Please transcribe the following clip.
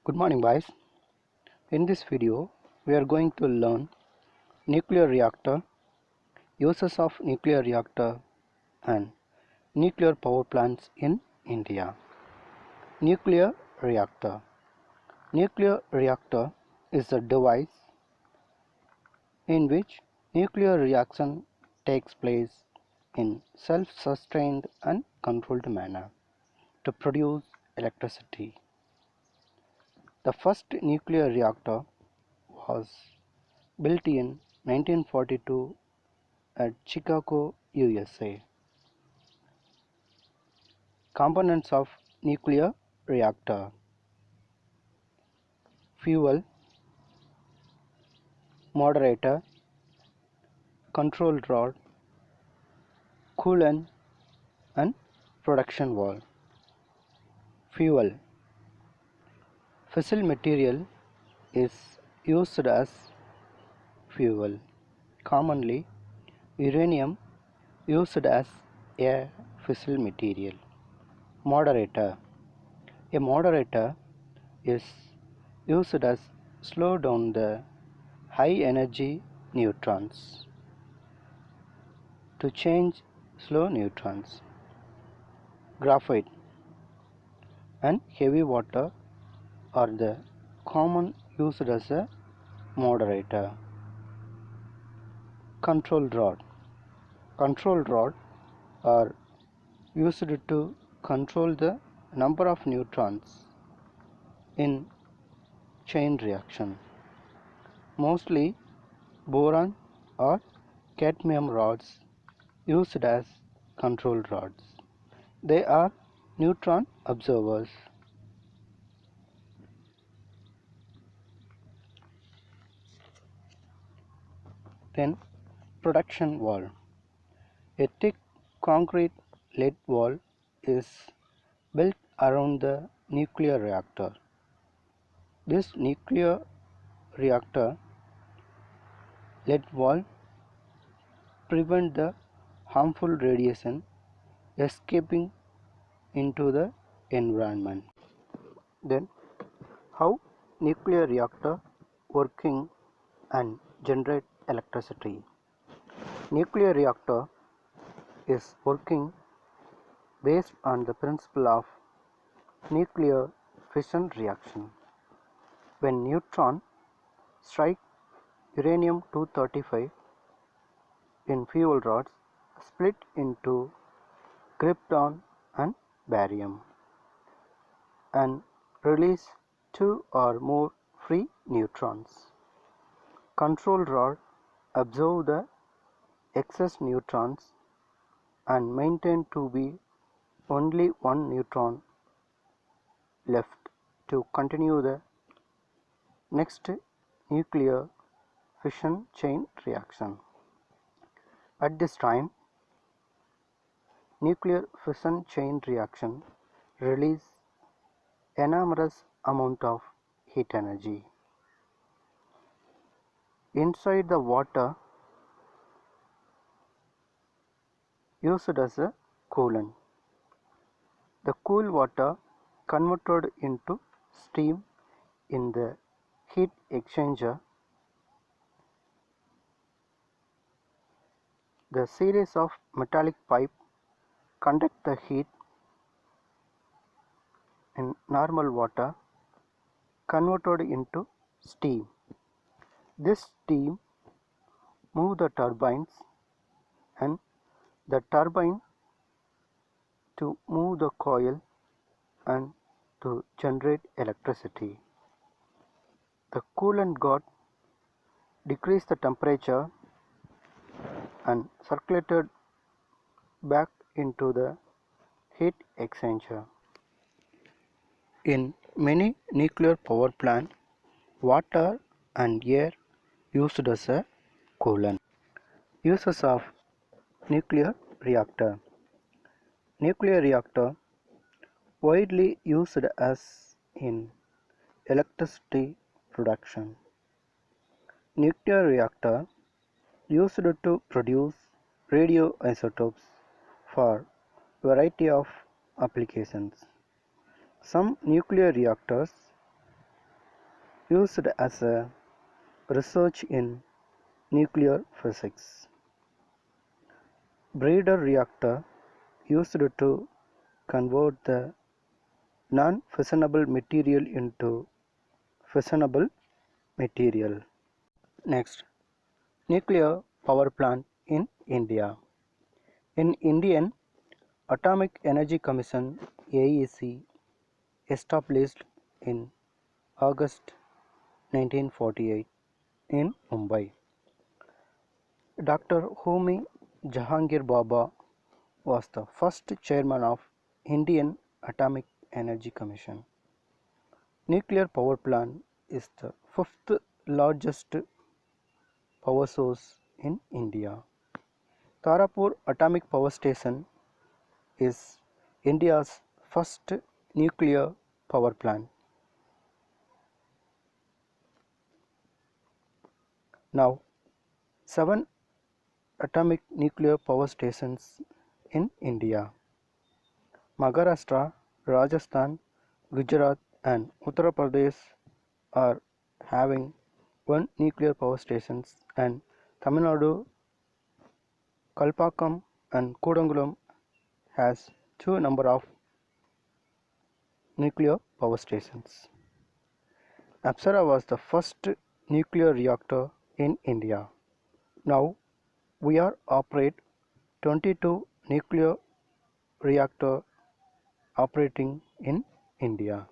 Good morning, boys. In this video, we are going to learn nuclear reactor, uses of nuclear reactor and nuclear power plants in India. Nuclear reactor. Nuclear reactor is a device in which nuclear reaction takes place in self-sustained and controlled manner to produce electricity. The first nuclear reactor was built in 1942 at Chicago, USA. Components of nuclear reactor: fuel, moderator, control rod, coolant and production valve. Fuel. Fissile material is used as fuel. Commonly, uranium used as a fissile material. Moderator. A moderator is used as slow down the high energy neutrons to change slow neutrons. Graphite and heavy water are the common used as a moderator. Control rod. Control rod are used to control the number of neutrons in chain reaction. Mostly boron or cadmium rods used as control rods. They are neutron absorbers. Then production valve. A thick concrete lead valve is built around the nuclear reactor. This nuclear reactor lead valve prevents the harmful radiation escaping into the environment. Then how nuclear reactor working and generate electricity. Nuclear reactor is working based on the principle of nuclear fission reaction. When neutron strike uranium-235 in fuel rods, split into krypton and barium and release two or more free neutrons. Control rod absorb the excess neutrons and maintain to be only one neutron left to continue the next nuclear fission chain reaction. At this time, nuclear fission chain reaction release enormous amount of heat energy. Inside the water used as a coolant. The cool water converted into steam in the heat exchanger. The series of metallic pipe conduct the heat in normal water converted into steam. This steam move the turbines and the turbine to move the coil and to generate electricity. The coolant got decreased the temperature and circulated back into the heat exchanger. In many nuclear power plants, water and air used as a coolant. Uses of nuclear reactor. Nuclear reactor widely used as in electricity production. Nuclear reactor used to produce radioisotopes for variety of applications. Some nuclear reactors used as a research in nuclear physics. Breeder reactor used to convert the non-fissionable material into fissionable material. Next, nuclear power plant in India. In Indian Atomic Energy Commission (AEC) established in August 1948 in Mumbai. Dr. Homi Jahangir Bhabha was the first chairman of Indian Atomic Energy Commission. Nuclear power plant is the fifth largest power source in India. Tarapur Atomic Power Station is India's first nuclear power plant. Now, 7 atomic nuclear power stations in India. Maharashtra, Rajasthan, Gujarat and Uttar Pradesh are having 1 nuclear power stations, and Tamil Nadu, Kalpakkam and Kodangulam has 2 number of nuclear power stations. Apsara was the first nuclear reactor in India. Now we are operate 22 nuclear reactor operating in India.